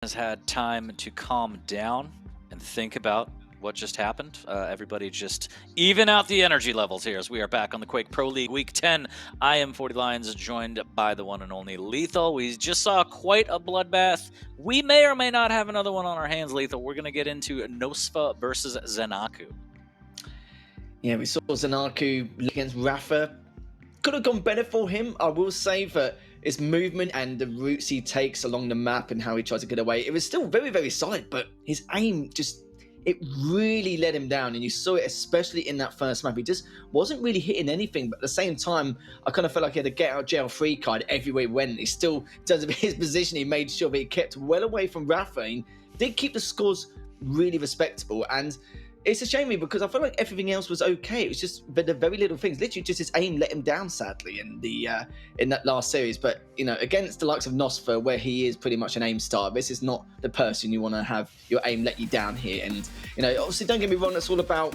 has had time to calm down and think about what just happened. Everybody just even out the energy levels here as we are back on the Quake Pro League Week 10. I am 40 Lions, joined by the one and only Lethal. We just saw quite a bloodbath. We may or may not have another one on our hands, Lethal. We're going to get into nosfa versus ZenAku. Yeah, we saw ZenAku against Rafa. Could have gone better for him. I will say that his movement and the routes he takes along the map and how he tries to get away, it was still very, very solid, but his aim just, it really let him down. And you saw it especially in that first map. He just wasn't really hitting anything, but at the same time, I kind of felt like he had a get out jail free card everywhere he went. He still, in terms of his position, he made sure that he kept well away from Rafa and did keep the scores really respectable. And it's a shame because I felt like everything else was okay. It was just the very little things. Literally, just his aim let him down, sadly, in that last series. But against the likes of nosfa, where he is pretty much an aim star, this is not the person you want to have your aim let you down here. And obviously, don't get me wrong. It's all about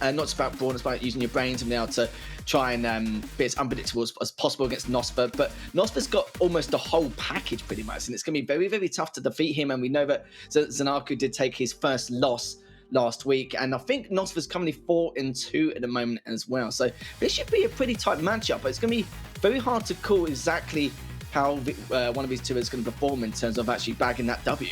not just about brawn. It's about using your brains and being able to try and be as unpredictable as possible against nosfa. But nosfa's got almost the whole package pretty much, and it's going to be very, very tough to defeat him. And we know that ZenAku did take his first loss last week, and I think nosfa's currently 4-2 at the moment as well. So this should be a pretty tight matchup, but it's going to be very hard to call exactly how one of these two is going to perform in terms of actually bagging that W.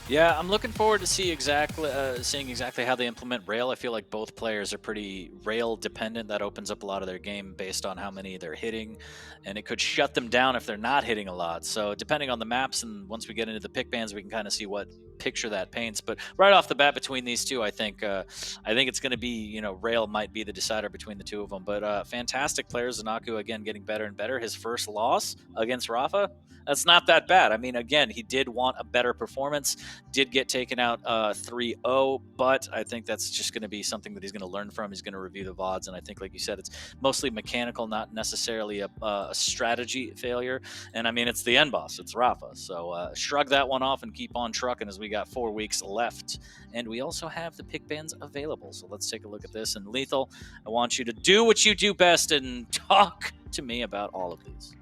Yeah, I'm looking forward to seeing exactly how they implement rail. I feel like both players are pretty rail dependent. That opens up a lot of their game based on how many they're hitting, and it could shut them down if they're not hitting a lot. So depending on the maps, and once we get into the pick bands, we can kind of see what picture that paints. But right off the bat between these two, I think it's going to be, rail might be the decider between the two of them. But fantastic players. ZenAku again getting better and better. His first loss against Rafa, that's not that bad. I mean, again, he did want a better performance, did get taken out 3-0, but I think that's just going to be something that he's going to learn from. He's going to review the VODs, and I think, like you said, it's mostly mechanical, not necessarily a strategy failure. And I mean, it's the end boss, it's Rafa. So shrug that one off and keep on trucking as we got 4 weeks left. And we also have the pick bands available. So let's take a look at this. And Lethal, I want you to do what you do best and talk to me about all of these.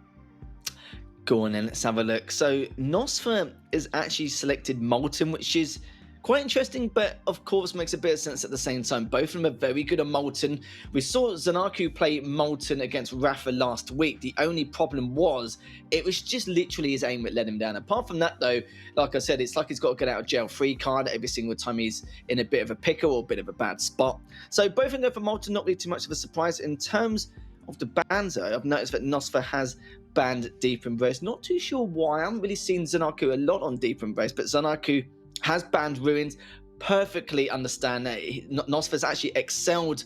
Go on then, let's have a look. So nosfa is actually selected Molten, which is quite interesting, but of course makes a bit of sense at the same time. Both of them are very good at Molten. We saw ZenAku play Molten against Rafa last week. The only problem was it was just literally his aim that let him down. Apart from that, though, like I said, it's like he's got a get out of jail free card every single time he's in a bit of a pickle or a bit of a bad spot. So both of them go for Molten, not really too much of a surprise. In terms of the bans, though, I've noticed that nosfa has banned Deep Embrace. Not too sure why. I haven't really seen ZenAku a lot on Deep Embrace, but ZenAku has banned Ruins. Perfectly understand that. nosfa's actually excelled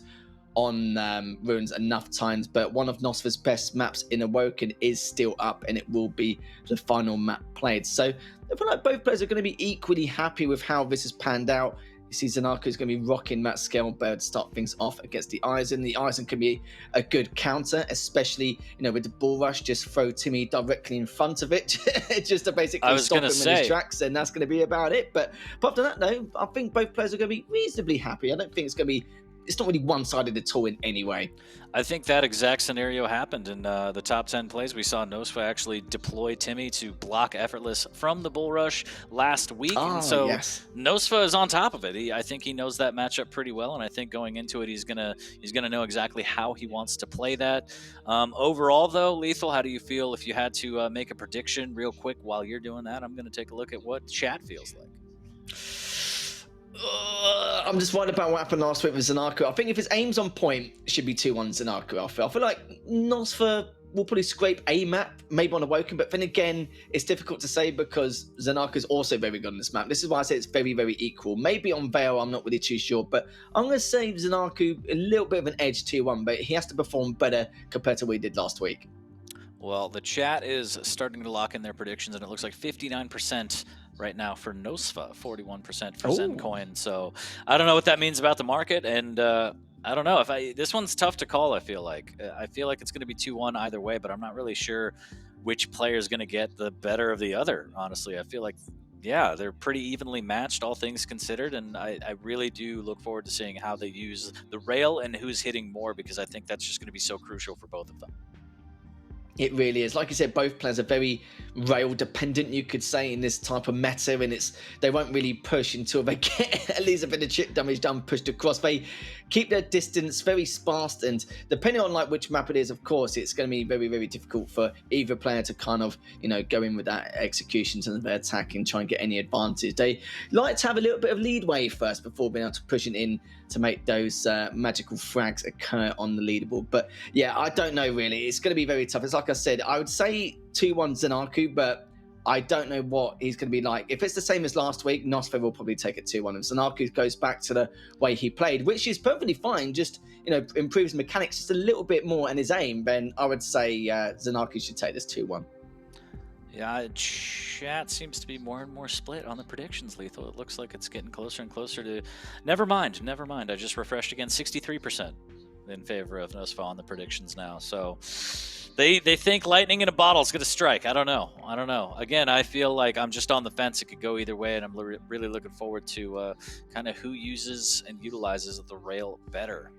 on Ruins enough times, but one of nosfa's best maps in Awoken is still up, and it will be the final map played. So I feel like both players are going to be equally happy with how this has panned out. You see ZenAku is going to be rocking that Scalebird to start things off against the Eisen. The Eisen can be a good counter, especially, with the Bull Rush. Just throw Timmy directly in front of it just to basically stop him in his tracks, and that's going to be about it. But apart from that, though, I think both players are going to be reasonably happy. I don't think it's not really one-sided at all in any way. I think that exact scenario happened in the top 10 plays. We saw nosfa actually deploy Timmy to block Effortless from the Bull Rush last week. And so yes. nosfa is on top of it. I think he knows that matchup pretty well, and I think going into it, he's gonna know exactly how he wants to play that. Overall, though, Lethal, how do you feel if you had to make a prediction real quick while you're doing that? I'm going to take a look at what chat feels like. I'm just worried about what happened last week with ZenAku. I think if his aim's on point, it should be 2-1 ZenAku. I feel like nosfa will probably scrape a map, maybe on Awoken, but then again, it's difficult to say because ZenAku is also very good on this map. This is why I say it's very, very equal. Maybe on Vale, I'm not really too sure, but I'm going to say ZenAku a little bit of an edge 2-1, but he has to perform better compared to what he did last week. Well, the chat is starting to lock in their predictions, and it looks like 59% right now for nosfa, 41% for ZenCoin. So I don't know what that means about the market, and I don't know. This one's tough to call, I feel like. It's going to be 2-1 either way, but I'm not really sure which player is going to get the better of the other, honestly. I feel like, yeah, they're pretty evenly matched, all things considered, and I really do look forward to seeing how they use the rail and who's hitting more, because I think that's just going to be so crucial for both of them. It really is. Like you said, both players are very rail dependent, you could say, in this type of meta, and they won't really push until they get at least a bit of chip damage done, pushed across. They keep their distance very sparse, and depending on like which map it is, of course, it's going to be very, very difficult for either player to kind of, you know, go in with that execution to their attack and try and get any advantage. They like to have a little bit of leadway first before being able to push it in to make those magical frags occur on the leaderboard. But yeah, I don't know really. It's going to be very tough. It's like I said, I would say 2-1 ZenAku, but I don't know what he's going to be like. If it's the same as last week, nosfa will probably take it 2-1. If ZenAku goes back to the way he played, which is perfectly fine, just, you know, improves mechanics just a little bit more and his aim, then I would say ZenAku should take this 2-1. Yeah, chat seems to be more and more split on the predictions, Lethal. It looks like it's getting closer and closer to... Never mind. I just refreshed again. 63% in favor of nosfa on the predictions now. So they think lightning in a bottle is going to strike. I don't know. Again, I feel like I'm just on the fence. It could go either way, and I'm really looking forward to kind of who uses and utilizes the rail better.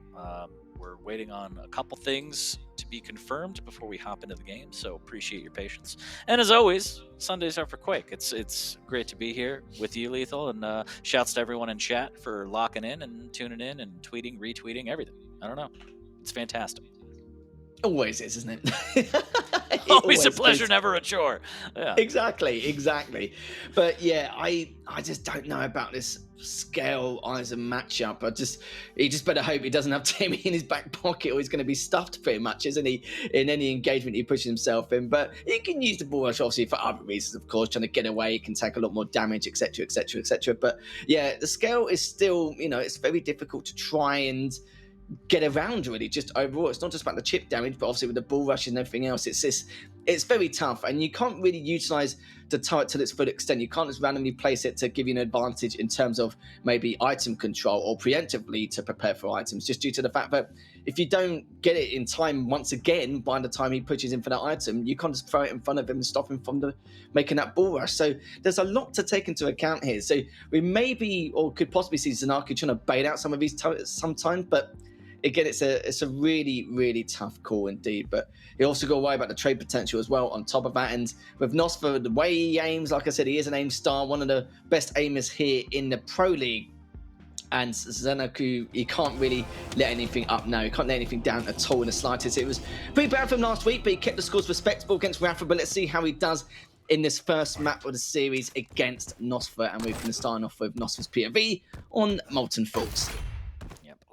We're waiting on a couple things to be confirmed before we hop into the game, so appreciate your patience. And as always, Sundays are for Quake. It's great to be here with you, Lethal, and shouts to everyone in chat for locking in and tuning in and tweeting, retweeting, everything. I don't know. It's fantastic. Always is, isn't it? Always a pleasure, never a chore. Yeah. Exactly. But yeah, I just don't know about this Scale Eisen matchup. He just better hope he doesn't have Timmy in his back pocket, or he's going to be stuffed pretty much, isn't he, in any engagement he pushes himself in. But he can use the ball rush obviously for other reasons, of course, trying to get away. He can take a lot more damage, etc. But yeah, the Scale is still, you know, it's very difficult to try and get around, really, just overall. It's not just about the chip damage, but obviously with the ball rush and everything else, it's very tough, and you can't really utilize the turret to its full extent. You can't just randomly place it to give you an advantage in terms of maybe item control or preemptively to prepare for items, just due to the fact that if you don't get it in time once again by the time he pushes in for that item, you can't just throw it in front of him and stop him from making that ball rush. So there's a lot to take into account here. So we maybe, or could possibly see ZenAku trying to bait out some of these turrets sometimes, but again, it's a really, really tough call indeed. But you also got to worry about the trade potential as well on top of that. And with nosfa, the way he aims, like I said, he is an aim star, one of the best aimers here in the Pro League. And ZenAku, he can't really let anything up now. He can't let anything down at all in the slightest. It was pretty bad for him last week, but he kept the scores respectable against Rafa. But let's see how he does in this first map of the series against nosfa. And we're going to start off with nosfa's POV on Molten Falls.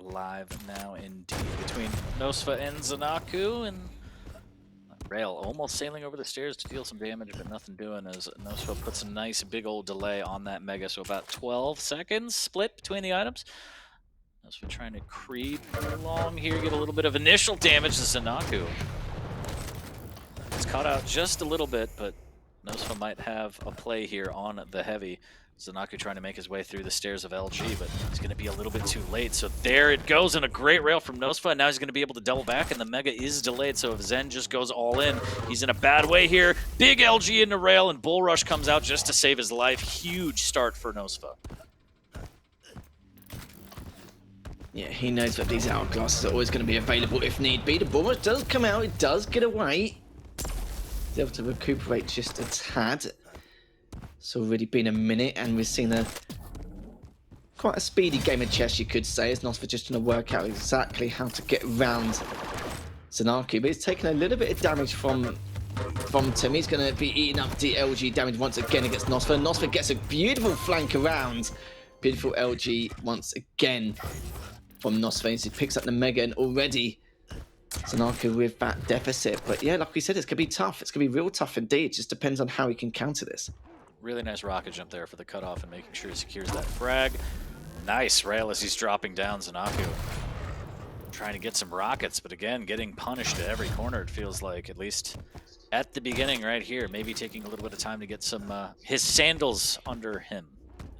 Live now indeed between nosfa and ZenAku, and rail almost sailing over the stairs to deal some damage, but nothing doing as nosfa puts a nice big old delay on that mega, so about 12 seconds split between the items. nosfa trying to creep along here, get a little bit of initial damage to ZenAku. It's caught out just a little bit, but nosfa might have a play here on the heavy. ZenAku trying to make his way through the stairs of LG, but he's going to be a little bit too late. So there it goes, and a great rail from nosfa, and now he's going to be able to double back, and the mega is delayed. So if Zen just goes all in, he's in a bad way here. Big LG in the rail, and Bull Rush comes out just to save his life. Huge start for nosfa. Yeah, he knows that these hourglasses are always going to be available if need be. The Bull Rush does come out, it does get away. He's able to recuperate just a tad. It's already been a minute, and we've seen quite a speedy game of chess, you could say, as nosfa just trying to work out exactly how to get around ZenAku. But he's taking a little bit of damage from Tim. He's going to be eating up the LG damage once again against nosfa. nosfa gets a beautiful flank around. Beautiful LG once again from nosfa. He picks up the mega, and already ZenAku with that deficit. But yeah, like we said, it's going to be tough. It's going to be real tough indeed. It just depends on how he can counter this. Really nice rocket jump there for the cutoff and making sure he secures that frag. Nice rail as he's dropping down. ZenAku trying to get some rockets, but again, getting punished at every corner, it feels like, at least at the beginning right here. Maybe taking a little bit of time to get some his sandals under him,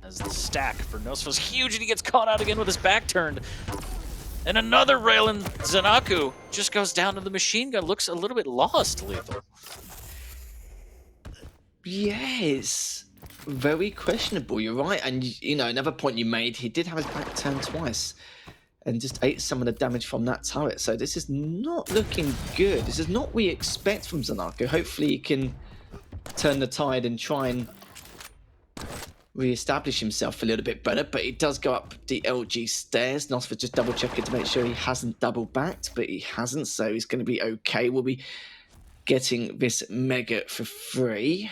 as the stack for nosfa is huge, and he gets caught out again with his back turned. And another rail, and ZenAku just goes down to the machine gun. Looks a little bit lost, Lethal. Yes, very questionable. You're right, and you know, another point you made, he did have his back turned twice, and just ate some of the damage from that turret. So this is not looking good. This is not what we expect from ZenAku. Hopefully he can turn the tide and try and re-establish himself a little bit better, but he does go up the LG stairs. nosfa just double checking to make sure he hasn't double backed, but he hasn't, so he's going to be okay. We'll be getting this Mega for free.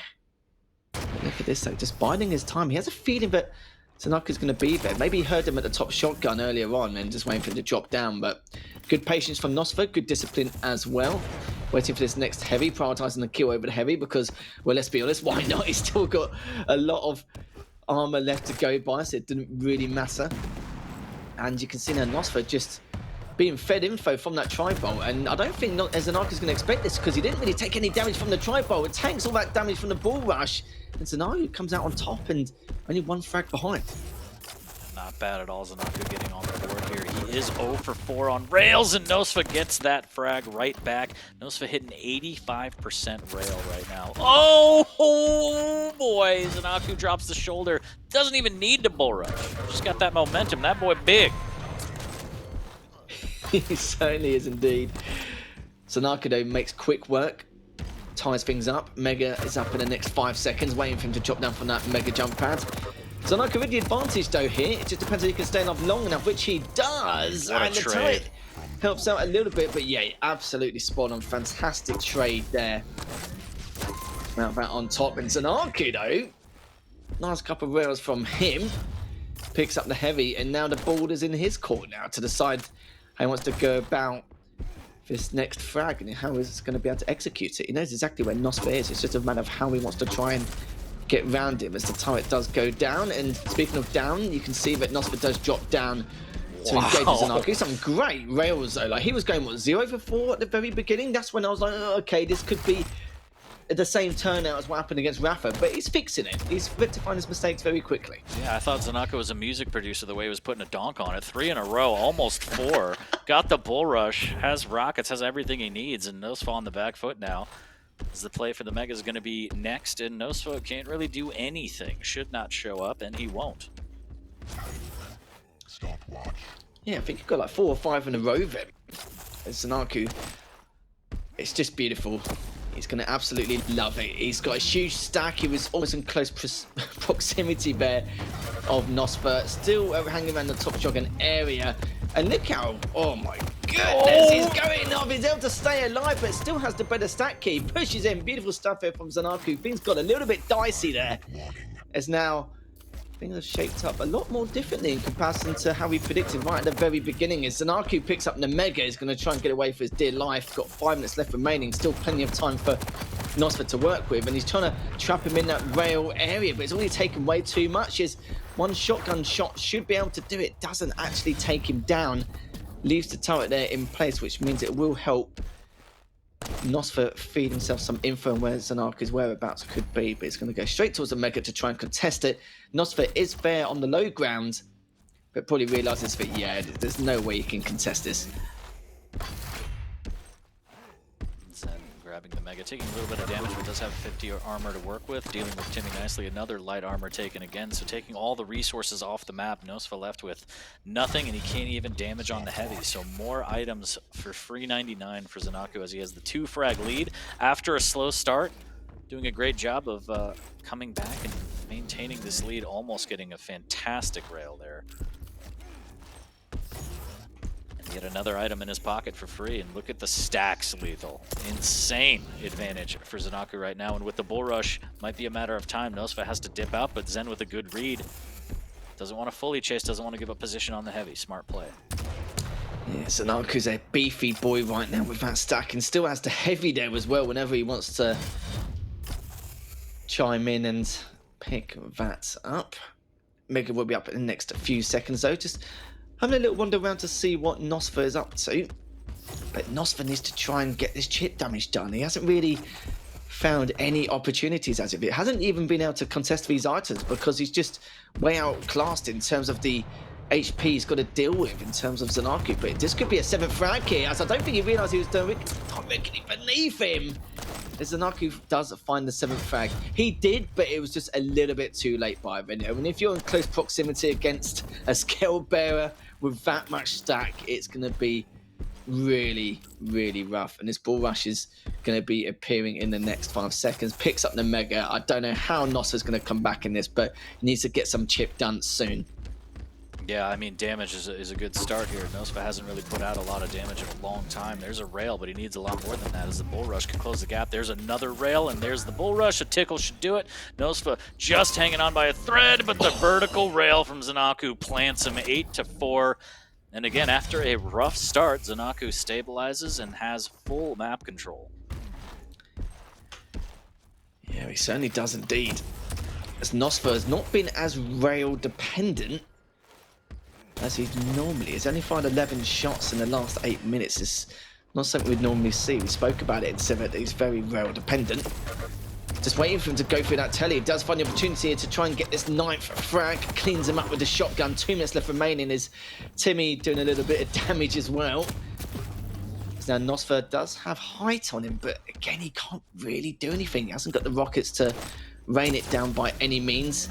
Look at this though, just biding his time. He has a feeling that ZenAku's going to be there. Maybe he heard him at the top shotgun earlier on and just waiting for him to drop down, but good patience from nosfa, good discipline as well. Waiting for this next heavy, prioritising the kill over the heavy because, well, let's be honest, why not? He's still got a lot of armor left to go by, so it didn't really matter. And you can see now nosfa just being fed info from that tri-bolt, and I don't think ZenAku's going to expect this because he didn't really take any damage from the tri-bolt. It tanks all that damage from the bull rush, and ZenAku comes out on top and only one frag behind. Not bad at all, ZenAku getting on the board here. He is 0 for 4 on rails, and nosfa gets that frag right back. nosfa hitting 85% rail right now. Oh boy, ZenAku drops the shoulder. Doesn't even need to bull rush. Just got that momentum. That boy big. He certainly is indeed. ZenAku though makes quick work, ties things up. Mega is up in the next 5 seconds, waiting for him to chop down from that Mega jump pad. ZenAku with the advantage though here. It just depends if he can stay enough long enough, which he does. What a and the trade. turret helps out a little bit, but yeah, absolutely spot on. Fantastic trade there. Now that on top, and ZenAku though, nice couple of rails from him. Picks up the heavy, and now the ball is in his court now to decide how he wants to go about this next frag and how he's going to be able to execute it. He knows exactly where nosfa is. It's just a matter of how he wants to try and get round him as the turret does go down. And speaking of down, you can see that nosfa does drop down to engage with ZenAku. Some great rails though. Like he was going, what, 0 for 4 at the very beginning? That's when I was like, oh, okay, this could be the same turnout as what happened against Rafa, but he's fixing it. He's rectifying his mistakes very quickly. Yeah, I thought ZenAku was a music producer the way he was putting a donk on it. 3 in a row, almost 4. Got the bull rush, has rockets, has everything he needs, and nosfa on the back foot now. As the play for the Mega is going to be next, and nosfa can't really do anything. Should not show up, and he won't. Stopwatch. Yeah, I think he got like 4 or 5 in a row then. ZenAku, it's just beautiful. He's going to absolutely love it. He's got a huge stack. He was almost in close proximity there of nosfa. Still hanging around the top shotgun area. And look how, oh my goodness, he's going off. He's able to stay alive, but still has the better stack key. Pushes in. Beautiful stuff here from ZenAku. Things got a little bit dicey there. As now things have shaped up a lot more differently in comparison to how we predicted right at the very beginning. As ZenAku picks up the Mega, he's going to try and get away for his dear life. Got 5 minutes left remaining, still plenty of time for nosfa to work with, and he's trying to trap him in that rail area, but it's only taken way too much. His one shotgun shot should be able to do it, doesn't actually take him down. Leaves the turret there in place, which means it will help nosfa feed himself some info on where ZenAku's whereabouts could be, but it's going to go straight towards the Mega to try and contest it. nosfa is fair on the low ground, but probably realises that, yeah, there's no way you can contest this. Zen grabbing the Mega, taking a little bit of damage, but does have 50 armor to work with. Dealing with Timmy nicely, another light armor taken again, so taking all the resources off the map. nosfa left with nothing, and he can't even damage on the heavy, so more items for free 99 for ZenAku as he has the 2 frag lead after a slow start. Doing a great job of coming back and maintaining this lead, almost getting a fantastic rail there. Yet another item in his pocket for free, and look at the stacks, Lethal. Insane advantage for ZenAku right now, and with the bull rush, might be a matter of time. nosfa has to dip out, but Zen with a good read. Doesn't want to fully chase, doesn't want to give up position on the heavy. Smart play. Yeah, ZenAku's a beefy boy right now with that stack, and still has the heavy there as well whenever he wants to chime in and pick that up. Mega will be up in the next few seconds though. Just having a little wander around to see what nosfa is up to. But nosfa needs to try and get this chip damage done. He hasn't really found any opportunities as of yet. Hasn't even been able to contest these items because he's just way outclassed in terms of the HP he's got to deal with in terms of ZenAku. But this could be a 7th frag here, as I don't think he realised he was directly beneath him. as ZenAku does find the 7th frag. He did, but it was just a little bit too late by then. And if you're in close proximity against a scale bearer with that much stack, it's going to be really, really rough. And this bull rush is going to be appearing in the next 5 seconds. Picks up the Mega. I don't know how nosfa's going to come back in this, but he needs to get some chip done soon. Yeah, I mean, damage is a good start here. nosfa hasn't really put out a lot of damage in a long time. There's a rail, but he needs a lot more than that as the bull rush can close the gap. There's another rail, and there's the bull rush. A tickle should do it. nosfa just hanging on by a thread, but the vertical rail from ZenAku plants him 8-4. And again, after a rough start, ZenAku stabilizes and has full map control. Yeah, he certainly does indeed. As nosfa has not been as rail dependent as he normally is. Only fired 11 shots in the last 8 minutes. It's not something we'd normally see. We spoke about it in Civ. He's very rail dependent. Just waiting for him to go through that telly. He does find the opportunity here to try and get this 9th frag. Cleans him up with the shotgun. 2 minutes left remaining. Is Timmy doing a little bit of damage as well. Now nosfa does have height on him, but again, he can't really do anything. He hasn't got the rockets to rain it down by any means.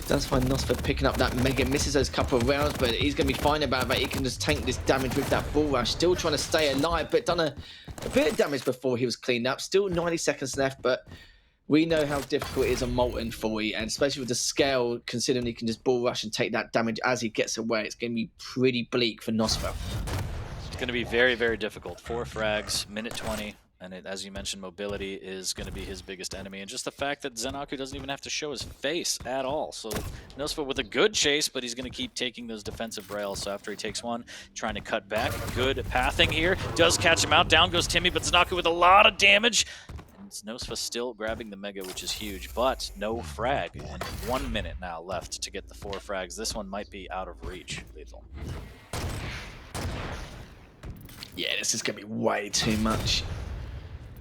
Does find nosfa picking up that Mega, misses those couple of rounds, but he's going to be fine about that. He can just tank this damage with that bull rush. Still trying to stay alive, but done a bit of damage before he was cleaned up. Still 90 seconds left, but we know how difficult it is on Molten Falls, and especially with the scale, considering he can just bull rush and take that damage as he gets away. It's going to be pretty bleak for nosfa. It's going to be very, very difficult. 4 frags, minute 20. And as you mentioned, mobility is going to be his biggest enemy. And just the fact that ZenAku doesn't even have to show his face at all. So nosfa with a good chase, but he's going to keep taking those defensive rails. So after he takes one, trying to cut back. Good pathing here. Does catch him out. Down goes Timmy, but ZenAku with a lot of damage. And nosfa still grabbing the Mega, which is huge, but no frag. And 1 minute now left to get the 4 frags. This one might be out of reach, Lethal. Yeah, this is going to be way too much.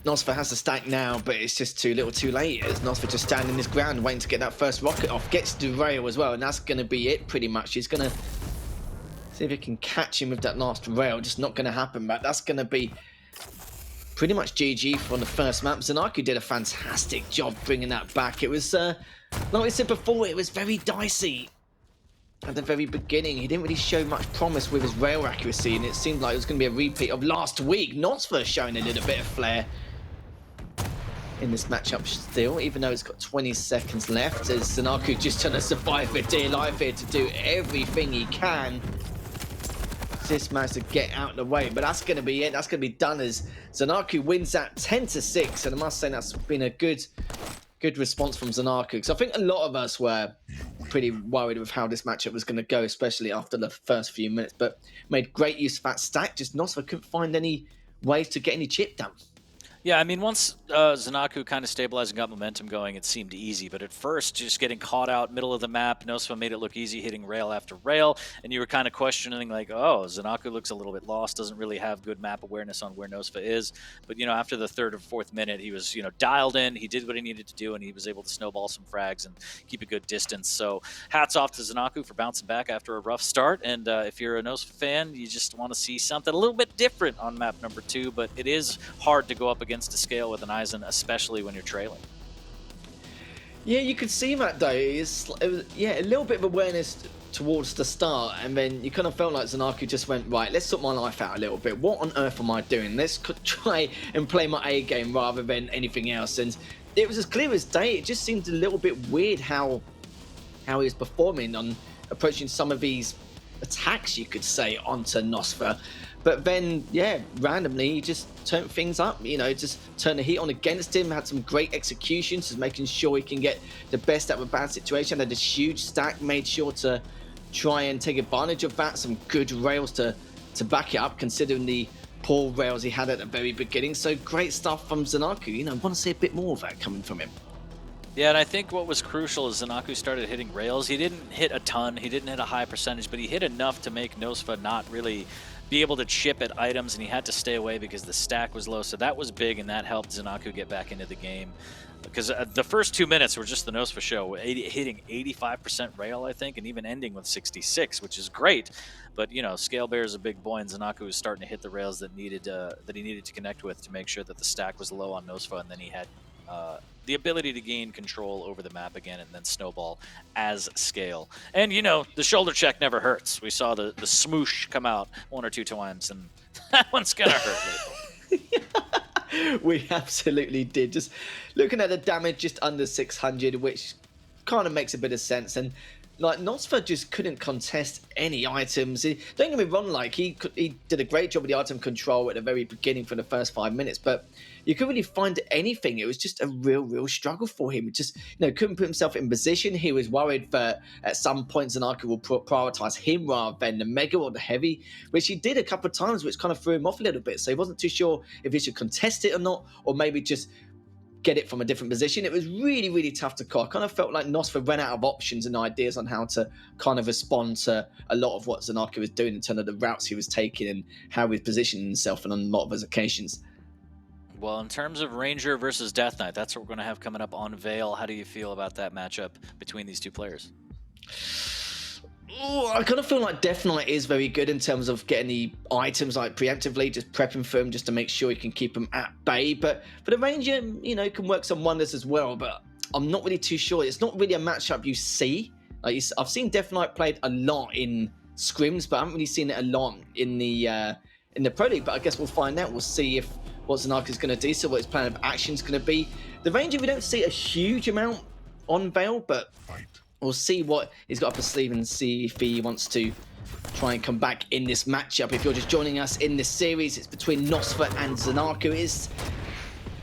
nosfa has the stack now, but it's just too little too late. As nosfa just standing his ground, waiting to get that first rocket off. Gets the rail as well, and that's going to be it pretty much. He's going to see if he can catch him with that last rail. Just not going to happen, but that's going to be pretty much GG for the first map. ZenAku did a fantastic job bringing that back. It was, like I said before, it was very dicey at the very beginning. He didn't really show much promise with his rail accuracy, and it seemed like it was going to be a repeat of last week. nosfa showing a little bit of flair in this matchup still, even though it's got 20 seconds left, as ZenAku just trying to survive for dear life here to do everything he can. Just managed to get out of the way, but that's going to be it. That's going to be done as ZenAku wins that 10-6, and I must say that's been a good response from ZenAku, because I think a lot of us were pretty worried with how this matchup was going to go, especially after the first few minutes, but made great use of that stack. Just nosfa couldn't find any ways to get any chip done. Yeah, I mean, once ZenAku kind of stabilized and got momentum going, it seemed easy. But at first, just getting caught out middle of the map, nosfa made it look easy, hitting rail after rail. And you were kind of questioning, like, oh, ZenAku looks a little bit lost, doesn't really have good map awareness on where nosfa is. But, you know, after the 3rd or 4th minute, he was, you know, dialed in. He did what he needed to do, and he was able to snowball some frags and keep a good distance. So hats off to ZenAku for bouncing back after a rough start. And if you're a nosfa fan, you just want to see something a little bit different on map number 2. But it is hard to go up against a scale with an Aizen, especially when you're trailing. Yeah, you could see that though. It was, yeah, a little bit of awareness towards the start, and then you kind of felt like ZenAku just went, right, let's sort my life out a little bit. What on earth am I doing? Let's try and play my A game rather than anything else. And it was as clear as day. It just seemed a little bit weird how he was performing on approaching some of these attacks, you could say, onto nosfa. But then, yeah, randomly, he just turned things up, you know, just turned the heat on against him, had some great executions, just making sure he can get the best out of a bad situation. Had this huge stack, made sure to try and take advantage of that. Some good rails to back it up, considering the poor rails he had at the very beginning. So great stuff from ZenAku. You know, I want to see a bit more of that coming from him. Yeah, and I think what was crucial is ZenAku started hitting rails. He didn't hit a ton, he didn't hit a high percentage, but he hit enough to make nosfa not really be able to chip at items, and he had to stay away because the stack was low. So that was big, and that helped ZenAku get back into the game. Because the first 2 minutes were just the nosfa show, hitting 85% rail, I think, and even ending with 66, which is great. But you know, Scale Bear is a big boy, and ZenAku was starting to hit the rails that he needed to connect with to make sure that the stack was low on nosfa, and then he had the ability to gain control over the map again and then snowball as Scale. And you know, the shoulder check never hurts. We saw the smoosh come out 1 or 2 times, and that one's gonna hurt Lethal. We absolutely did. Just looking at the damage, just under 600, which kind of makes a bit of sense. And like, nosfa just couldn't contest any items. Don't get me wrong, like he did a great job with the item control at the very beginning for the first 5 minutes, but you couldn't really find anything. It was just a real struggle for him. Just, you know, couldn't put himself in position. He was worried that at some points ZenAku will prioritize him rather than the mega or the heavy, which he did a couple of times, which kind of threw him off a little bit. So he wasn't too sure if he should contest it or not, or maybe just get it from a different position. It was really tough to call. I kind of felt like nosfa ran out of options and ideas on how to kind of respond to a lot of what ZenAku was doing in terms of the routes he was taking and how he was positioning himself on a lot of his occasions. Well, in terms of Ranger versus Death Knight, that's what we're going to have coming up on Vale. How do you feel about that matchup between these two players? Ooh, I kind of feel like Death Knight is very good in terms of getting the items like preemptively, just prepping for him just to make sure he can keep them at bay. But for the Ranger, you know, can work some wonders as well. But I'm not really too sure. It's not really a matchup you see. Like, I've seen Death Knight played a lot in scrims, but I haven't really seen it a lot in the Pro League. But I guess we'll find out. We'll see if what ZenAku is going to do, so what his plan of action is going to be. The Ranger, we don't see a huge amount on Vale, but we'll see what he's got up his sleeve and see if he wants to try and come back in this matchup. If you're just joining us in this series, it's between nosfa and ZenAku. Is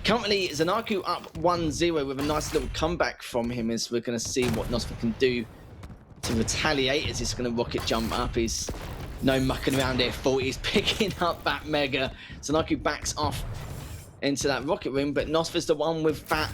currently ZenAku up 1-0 with a nice little comeback from him, as we're going to see what nosfa can do to retaliate, as he's going to rocket jump up. He's no mucking around here, full. He's picking up that mega. ZenAku backs off into that rocket room, but nosfa's the one with that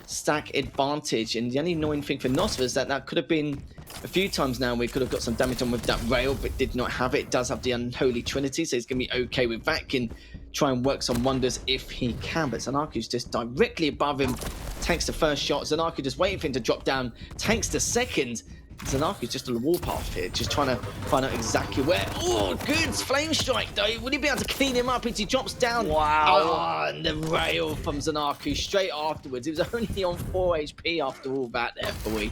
stack advantage. And the only annoying thing for nosfa is that could have been a few times now we could have got some damage on with that rail, but did not have it. It does have the unholy trinity, so he's going to be okay with that. Can try and work some wonders if he can, but ZenAku's just directly above him. Tanks the first shot. ZenAku just waiting for him to drop down. Tanks the second. ZenAku's just on the warpath here, just trying to find out exactly where. Oh, good flame strike though. Would he be able to clean him up as he drops down? Wow. Oh, and the rail from ZenAku straight afterwards. It was only on 4 HP after all that there for we.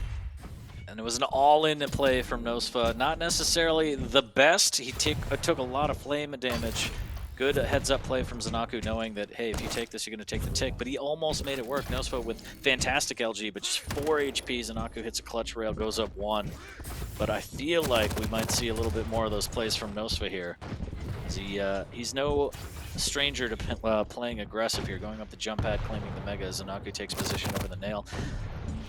And it was an all-in play from nosfa. Not necessarily the best. He took a lot of flame damage. Good heads-up play from ZenAku, knowing that, hey, if you take this, you're going to take the tick. But he almost made it work. nosfa with fantastic LG, but just 4 HP. ZenAku hits a clutch rail, goes up 1. But I feel like we might see a little bit more of those plays from nosfa here. He's no stranger to playing aggressive here, going up the jump pad, claiming the mega. ZenAku takes position over the nail.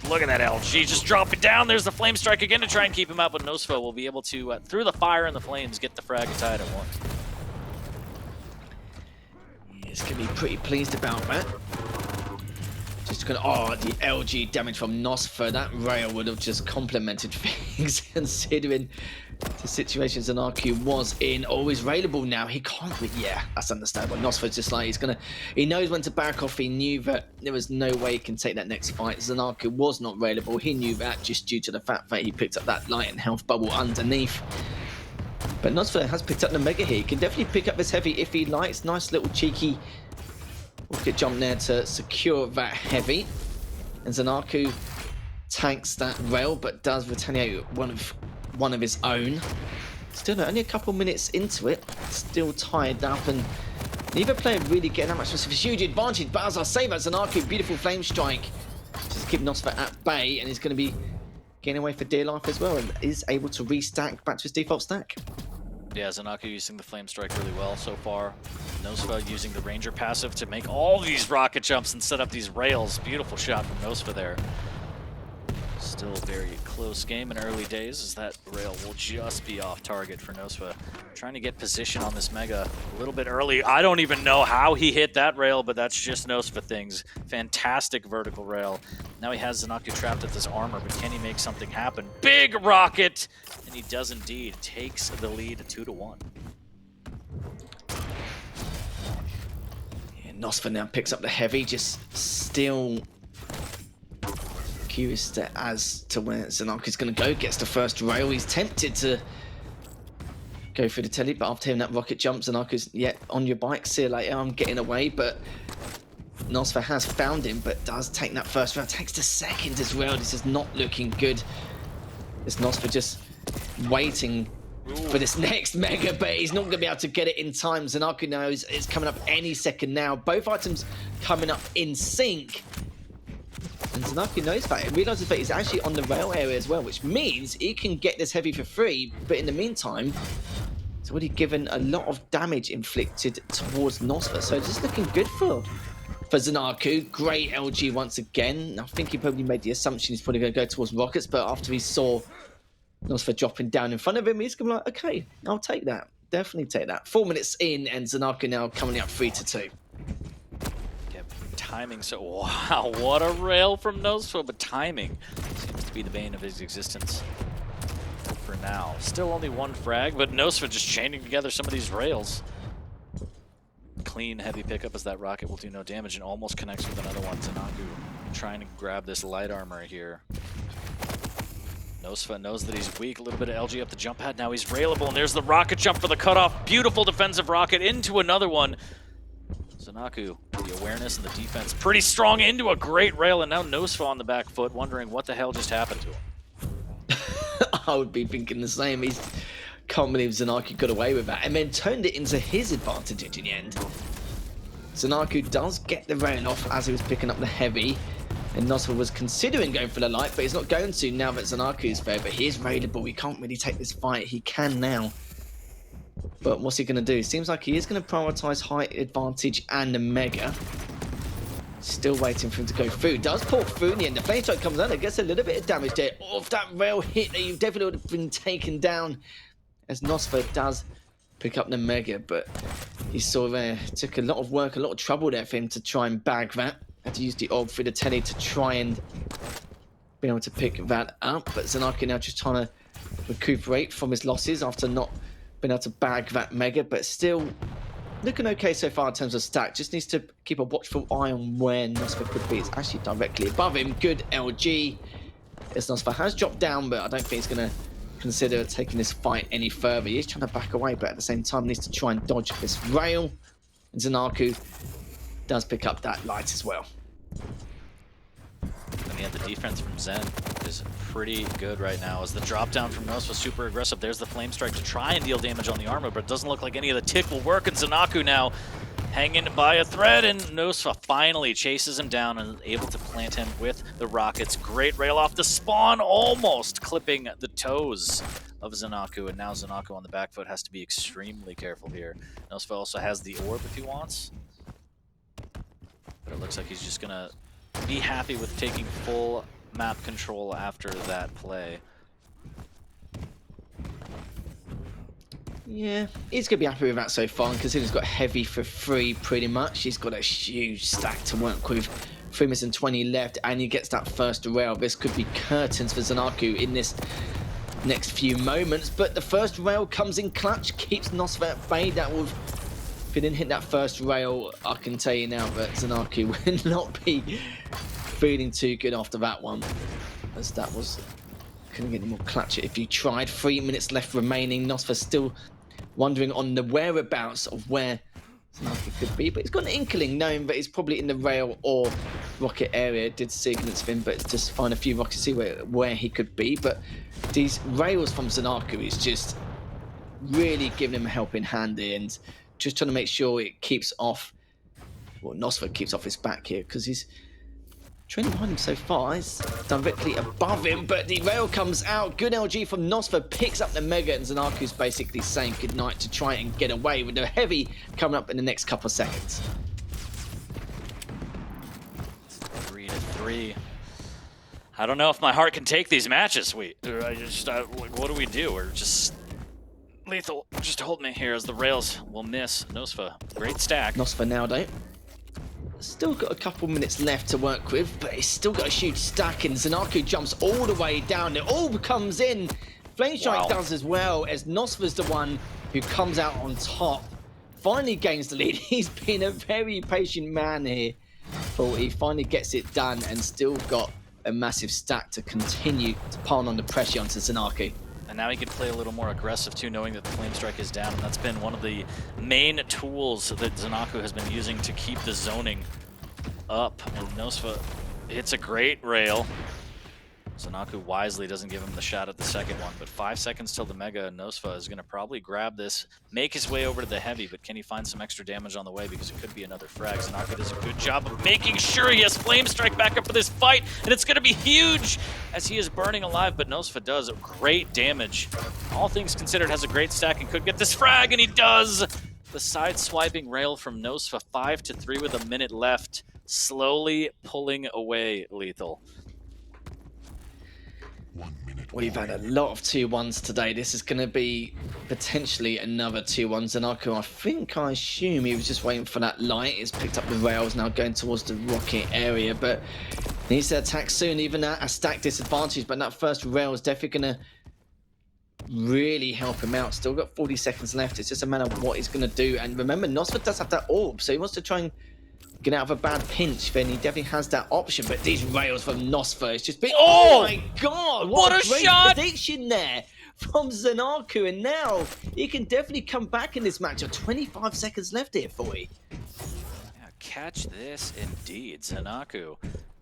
Look at that LG, just drop it down. There's the flame strike again to try and keep him up, but nosfa will be able to, through the fire and the flames, get the frag tied at 1. He's going to be pretty pleased about that. Just going to, oh, the LG damage from nosfa. That rail would have just complemented things, considering the situation ZenAku was in. Oh, he's railable now. He can't, but yeah, that's understandable. nosfa's just like, he knows when to back off. He knew that there was no way he can take that next fight. ZenAku was not railable. He knew that just due to the fact that he picked up that light and health bubble underneath. But nosfa has picked up the mega here. He can definitely pick up this heavy if he likes. Nice little cheeky rocket jump there to secure that heavy. And ZenAku tanks that rail, but does retaliate one of his own. Still only a couple minutes into it. Still tied up, and neither player really getting that much of a huge advantage. But as I say, that ZenAku, beautiful flame strike. Just keep nosfa at bay, and he's going to be getting away for dear life as well, and is able to restack back to his default stack. Yeah, ZenAku using the flame strike really well so far. nosfa using the ranger passive to make all these rocket jumps and set up these rails. Beautiful shot from nosfa there. Still a very close game in early days, as that rail will just be off target for nosfa. Trying to get position on this mega a little bit early. I don't even know how he hit that rail, but that's just nosfa things. Fantastic vertical rail. Now he has ZenAku trapped at this armor, but can he make something happen? Big rocket! And he does indeed. Takes the lead 2-1. nosfa now picks up the heavy, just still curious as to where ZenAku's going to go. Gets the first rail. He's tempted to go through the telly, but after hearing that rocket jump, ZenAku's, yeah, on your bike, see you later, I'm getting away. But nosfa has found him, but does take that first round. Takes the second as well. This is not looking good. This nosfa just waiting for this next mega, but he's not going to be able to get it in time. ZenAku knows it's coming up any second now. Both items coming up in sync. And ZenAku knows that. He realizes that he's actually on the rail area as well, which means he can get this heavy for free. But in the meantime, he's already given a lot of damage inflicted towards nosfa. So just looking good for ZenAku. Great LG once again. I think he probably made the assumption he's probably going to go towards rockets, but after he saw nosfa dropping down in front of him, he's going to be like, okay, I'll take that. Definitely take that. 4 minutes in, and ZenAku now coming up 3-2. Timing, so wow, what a rail from nosfa, but timing seems to be the bane of his existence for now. Still only one frag, but nosfa just chaining together some of these rails. Clean heavy pickup as that rocket will do no damage and almost connects with another one. ZenAku trying to grab this light armor here. nosfa knows that he's weak, a little bit of LG up the jump pad, now he's railable, and there's the rocket jump for the cutoff. Beautiful defensive rocket into another one. ZenAku, the awareness and the defense, pretty strong into a great rail, and now nosfa on the back foot, wondering what the hell just happened to him. I would be thinking the same. He can't believe ZenAku got away with that, and then turned it into his advantage in the end. ZenAku does get the rail off as he was picking up the heavy, and nosfa was considering going for the light, but he's not going to now that ZenAku is there. But he is railable. He can't really take this fight. He can now. But what's he going to do? Seems like he is going to prioritize height advantage and the mega. Still waiting for him to go through. Does pull through in the end. The flame strike comes out and gets a little bit of damage there. Off that rail hit that you definitely would have been taken down. As nosfa does pick up the mega, but he saw there. Took a lot of work, a lot of trouble there for him to try and bag that. Had to use the orb through the telly to try and be able to pick that up. But ZenAku now just trying to recuperate from his losses after not been able to bag that mega, but still looking okay so far in terms of stack. Just needs to keep a watchful eye on where nosfa could be. It's actually directly above him. Good LG. As nosfa has dropped down, but I don't think he's going to consider taking this fight any further. He's trying to back away, but at the same time needs to try and dodge this rail. And ZenAku does pick up that light as well. And yeah, the defense from Zen is pretty good right now. As the drop down from nosfa was super aggressive. There's the flame strike to try and deal damage on the armor, but it doesn't look like any of the tick will work. And ZenAku now hanging by a thread, and nosfa finally chases him down and is able to plant him with the rockets. Great rail off the spawn, almost clipping the toes of ZenAku, and now ZenAku on the back foot has to be extremely careful here. nosfa also has the orb if he wants, but it looks like he's just gonna be happy with taking full map control after that play. Yeah, he's going to be happy with that so far, because he's got heavy for free pretty much. He's got a huge stack to work with. 3 minutes and 20 left, and he gets that first rail. This could be curtains for ZenAku in this next few moments, but the first rail comes in clutch, keeps nosfa at bay. That will, if he didn't hit that first rail, I can tell you now that ZenAku will not be feeling too good after that one, as that was, couldn't get any more clutch if you tried. 3 minutes left remaining. nosfa still wondering on the whereabouts of where ZenAku could be, but he's got an inkling knowing that he's probably in the rail or rocket area. Did see a glimpse of him, but just find a few rockets, see where he could be. But these rails from ZenAku is just really giving him a helping hand here, and just trying to make sure it keeps off, well, nosfa keeps off his back here, because he's training behind him so far. He's directly above him, but the rail comes out. Good LG from nosfa, picks up the mega, and ZenAku's basically saying goodnight to try and get away with the heavy coming up in the next couple of seconds. 3-3. I don't know if my heart can take these matches. What do we do? We're just lethal. Just hold me here as the rails will miss nosfa. Great stack. nosfa now, though, still got a couple minutes left to work with, but he's still got a huge stack, and ZenAku jumps all the way down. It all comes in. Flame Strike does as well, as nosfa's the one who comes out on top. finally gains the lead. He's been a very patient man here. But he finally gets it done and still got a massive stack to continue to pile on the pressure onto ZenAku. And now he can play a little more aggressive too, knowing that the Flame Strike is down. And that's been one of the main tools that ZenAku has been using to keep the zoning up. And nosfa hits a great rail. ZenAku wisely doesn't give him the shot at the second one, but 5 seconds till the Mega. nosfa is going to probably grab this, make his way over to the Heavy, but can he find some extra damage on the way, because it could be another frag. ZenAku does a good job of making sure he has Flame Strike back up for this fight, and it's going to be huge as he is burning alive, but nosfa does great damage. All things considered, has a great stack and could get this frag, and he does! The side-swiping rail from nosfa, 5-3 with a minute left, slowly pulling away Lethal. We've had a lot of 2-1s today. This is going to be potentially another 2-1. ZenAku, I assume he was just waiting for that light. He's picked up the rails, now going towards the rocket area, but needs to attack soon, even at a stack disadvantage. But that first rail is definitely going to really help him out. Still got 40 seconds left. It's just a matter of what he's going to do. And remember, nosfa does have that orb, so he wants to try and get out of a bad pinch, then he definitely has that option. But these rails from nosfa, it's just been... Oh my god! What a great shot! prediction there from ZenAku, and now he can definitely come back in this matchup. 25 seconds left here for you. Yeah, catch this indeed. ZenAku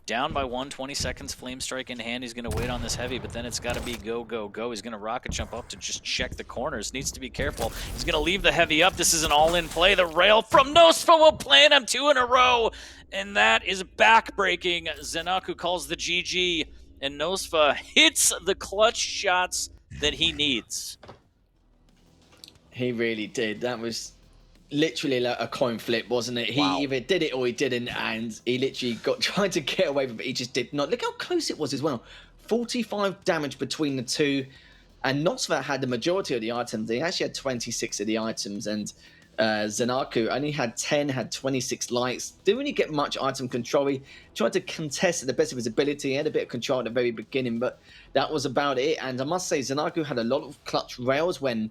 down by 1, 20 seconds, Flame Strike in hand. He's going to wait on this Heavy, but then it's got to be go, go, go. He's going to rocket jump up to just check the corners. Needs to be careful. He's going to leave the Heavy up. This is an all-in play. The rail from nosfa will plant him 2 in a row, and that is back-breaking. ZenAku calls the GG, and nosfa hits the clutch shots that he needs. He really did. That was literally like a coin flip, wasn't it? He either did it or he didn't, and he literally tried to get away with it, but he just did not. Look how close it was as well. 45 damage between the two, and nosfa had the majority of the items. He actually had 26 of the items, and ZenAku only had 10, had 26 lights. Didn't really get much item control. He tried to contest at the best of his ability. He had a bit of control at the very beginning, but that was about it. And I must say, ZenAku had a lot of clutch rails when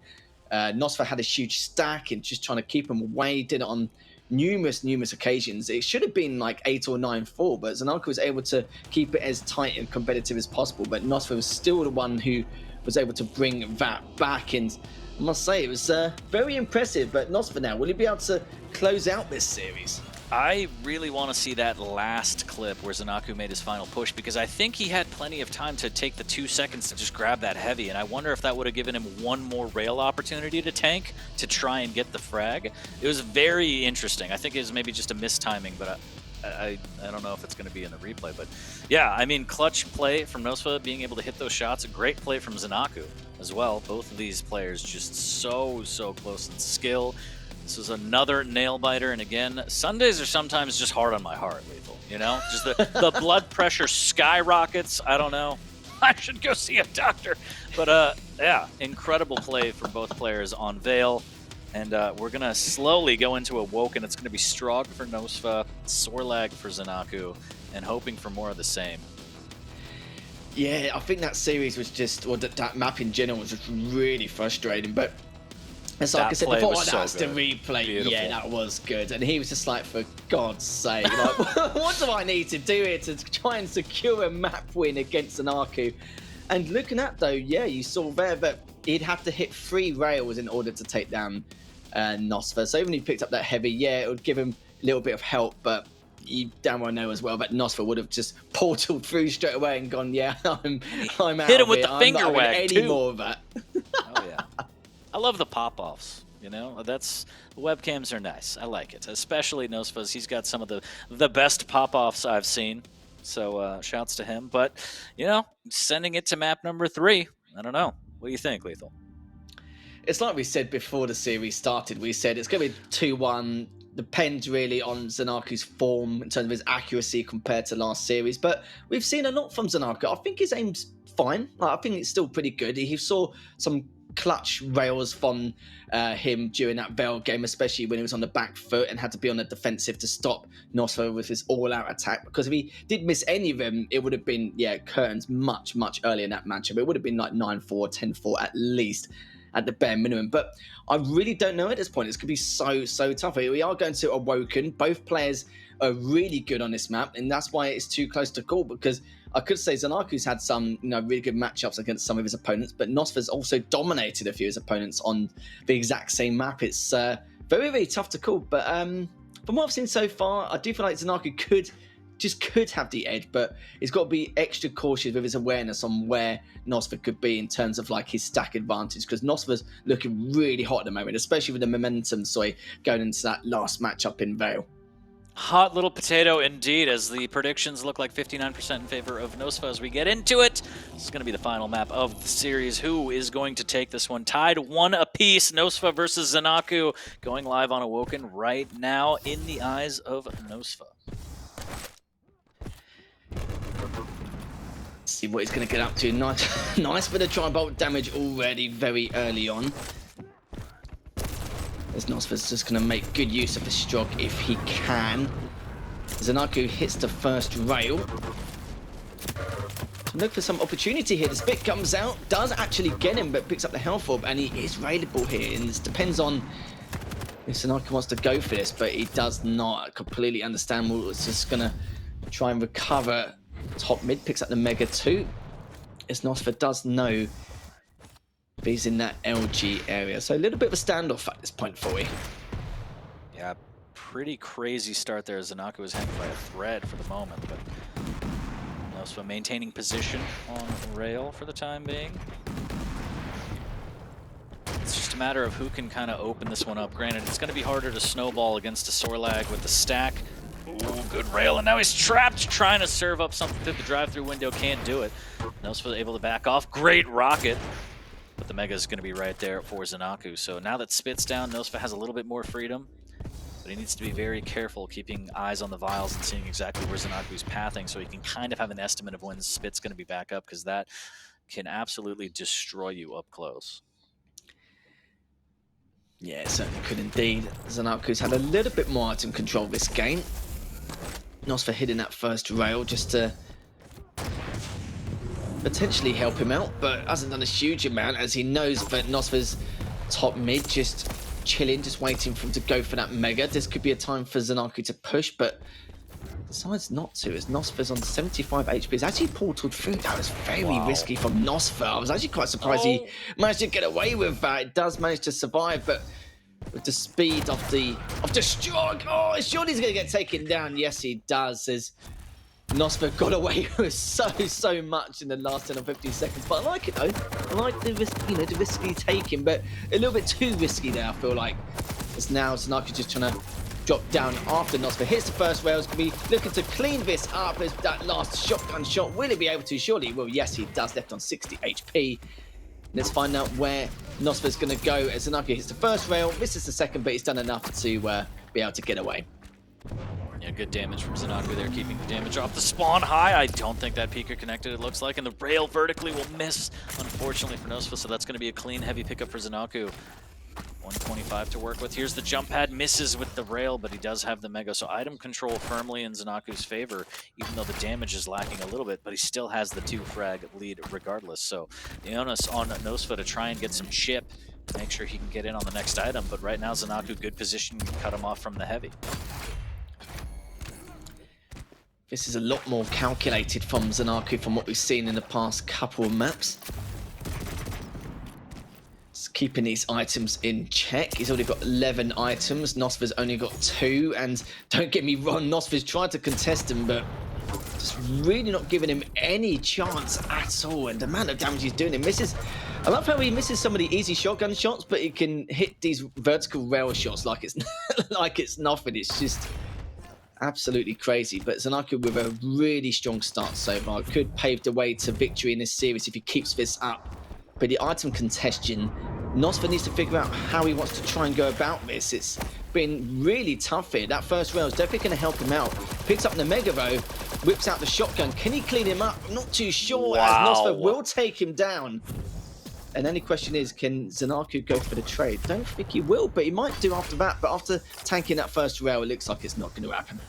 nosfa had a huge stack and just trying to keep him away. Did it on numerous occasions. It should have been like 8 or 9-4, but ZenAku was able to keep it as tight and competitive as possible. But nosfa was still the one who was able to bring that back, and I must say it was very impressive. But nosfa now, will he be able to close out this series? I really want to see that last clip where ZenAku made his final push, because I think he had plenty of time to take the 2 seconds to just grab that Heavy, and I wonder if that would have given him one more rail opportunity to tank to try and get the frag. It was very interesting. I think it was maybe just a mistiming, but I don't know if it's going to be in the replay. But yeah, I mean, clutch play from nosfa, being able to hit those shots. A great play from ZenAku as well. Both of these players just so close in skill. This was another nail biter, and again, Sundays are sometimes just hard on my heart, Lethal. You know, just the blood pressure skyrockets. I don't know. I should go see a doctor. But yeah, incredible play from both players on Vale, and we're gonna slowly go into Awoken. It's gonna be Strog for nosfa, Sorlag for ZenAku, and hoping for more of the same. Yeah, I think that series was just, or that map in general was just really frustrating, but. It's like I said before, that's the replay. Beautiful. Yeah, that was good. And he was just like, for God's sake, like, what do I need to do here to try and secure a map win against ZenAku? And looking at, though, yeah, you saw there that he'd have to hit 3 rails in order to take down nosfa. So even if he picked up that Heavy, yeah, it would give him a little bit of help, but you damn well know as well that nosfa would have just portaled through straight away and gone, yeah, I'm out. Hit him with here. the finger wag, any more of that. Oh, yeah. I love the pop-offs, you know? The webcams are nice. I like it, especially nosfa's. He's got some of the best pop-offs I've seen, so shouts to him. But, you know, sending it to map number 3, I don't know. What do you think, Lethal? It's like we said before the series started. We said it's going to be 2-1. Depends really on ZenAku's form in terms of his accuracy compared to last series. But we've seen a lot from ZenAku. I think his aim's fine. I think it's still pretty good. He saw some clutch rails from him during that Vale game, especially when he was on the back foot and had to be on the defensive to stop nosfa with his all-out attack, because if he did miss any of them, it would have been, yeah, curtains much earlier in that matchup. It would have been like 9-4, 10-4 at least. at the bare minimum. But I really don't know at this point. It's going to be so tough. We are going to Awoken. Both players are really good on this map, and that's why it's too close to call, because I could say ZenAku's had some really good matchups against some of his opponents, but nosfa's also dominated a few of his opponents on the exact same map. It's very tough to call. But from what I've seen so far, I do feel like ZenAku could have the edge, but he's got to be extra cautious with his awareness on where nosfa could be in terms of like his stack advantage, because nosfa's looking really hot at the moment, especially with the momentum going into that last matchup in Vale. Hot little potato indeed, as the predictions look like 59% in favor of nosfa as we get into it. This is going to be the final map of the series. Who is going to take this one? Tied 1 apiece. nosfa versus ZenAku, going live on Awoken right now in the eyes of nosfa. See what he's going to get up to. Nice bit of tri-bolt damage already very early on. As nosfa's just going to make good use of the Strog if he can. ZenAku hits the first rail. So look for some opportunity here. The spit comes out, does actually get him, but picks up the health orb, and he is railable here. And this depends on if ZenAku wants to go for this, but he does not completely understand. It's just going to try and recover top mid, picks up the Mega 2. As nosfa does know he's in that LG area. So a little bit of a standoff at this point for you. Yeah, pretty crazy start there. ZenAku was hanging by a thread for the moment, but nosfa maintaining position on rail for the time being. It's just a matter of who can kind of open this one up. Granted, it's going to be harder to snowball against a Sorlag with the stack. Ooh, good rail, and now he's trapped trying to serve up something through the drive-through window. Can't do it. nosfa able to back off. Great rocket. But the Mega is going to be right there for ZenAku. So now that Spit's down, nosfa has a little bit more freedom. But he needs to be very careful, keeping eyes on the vials and seeing exactly where ZenAku's pathing, so he can kind of have an estimate of when Spit's going to be back up, because that can absolutely destroy you up close. Yeah, it certainly could indeed. ZenAku's had a little bit more item control this game. nosfa hitting that first rail just to potentially help him out, but hasn't done a huge amount, as he knows that nosfa's top mid just chilling, just waiting for him to go for that Mega. This could be a time for ZenAku to push, but decides not to, as nosfa's on 75 HP. He's actually portaled through. That was very risky from nosfa. I was actually quite surprised he managed to get away with that. It does manage to survive, but with the speed of the Strog, surely he's going to get taken down. Yes, he does, as nosfa got away with so much in the last 10 or 15 seconds. But I like it though. I like the risk, the risky taking, but a little bit too risky there, I feel like. As now ZenAku just trying to drop down after nosfa hits the first rail. He's going to be looking to clean this up as that last shotgun shot. Will he be able to? Surely. Well, yes, he does, left on 60 HP. Let's find out where nosfa's going to go as ZenAku hits the first rail. This is the second, but he's done enough to be able to get away. Yeah, good damage from ZenAku there, keeping the damage off the spawn high. I don't think that peeker connected, it looks like, and the rail vertically will miss, unfortunately, for nosfa, so that's going to be a clean, heavy pickup for ZenAku. 125 to work with. Here's the jump pad, misses with the rail, but he does have the Mega, so item control firmly in ZenAku's favor, even though the damage is lacking a little bit, but he still has the 2-frag lead regardless. So the onus on nosfa to try and get some chip, make sure he can get in on the next item, but right now ZenAku, good position, cut him off from the heavy. This is a lot more calculated from ZenAku from what we've seen in the past couple of maps. Just keeping these items in check. He's already got 11 items. nosfa's only got 2. And don't get me wrong, nosfa's tried to contest him, but just really not giving him any chance at all. And the amount of damage he's doing, he misses. I love how he misses some of the easy shotgun shots, but he can hit these vertical rail shots like it's like it's nothing. It's just absolutely crazy. But ZenAku with a really strong start so far could pave the way to victory in this series if he keeps this up. But the item congestion, nosfa needs to figure out how he wants to try and go about this. It's been really tough here. That first rail is definitely going to help him out. Picks up the Mega though, whips out the shotgun. Can he clean him up? I'm not too sure, as nosfa will take him down. And then the question is, can ZenAku go for the trade? Don't think he will, but he might do after that. But after tanking that first rail, it looks like it's not going to happen.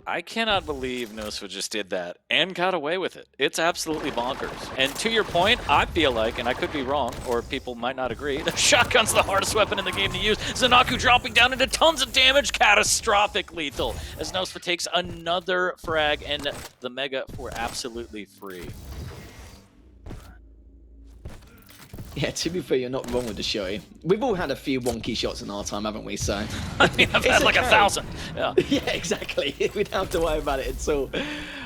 I cannot believe nosfa just did that and got away with it. It's absolutely bonkers. And to your point, I feel like, and I could be wrong, or people might not agree, the shotgun's the hardest weapon in the game to use. ZenAku dropping down into tons of damage, catastrophic lethal, as nosfa takes another frag and the Mega for absolutely free. Yeah, to be fair, you're not wrong with the show. We've all had a few wonky shots in our time, haven't we? So I mean, I've had like 1,000. Yeah. Yeah, exactly. We don't have to worry about it at all.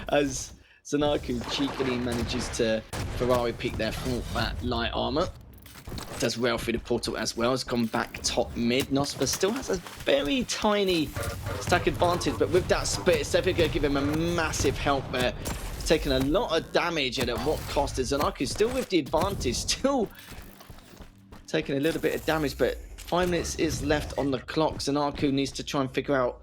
As ZenAku cheekily manages to Ferrari peek their full light armor. Does well through the portal as well. Has gone back top mid. nosfa still has a very tiny stack advantage, but with that split, it's definitely going to give him a massive help there. He's taken a lot of damage, and at what cost is ZenAku still with the advantage, still taking a little bit of damage, but 5 minutes is left on the clock. ZenAku needs to try and figure out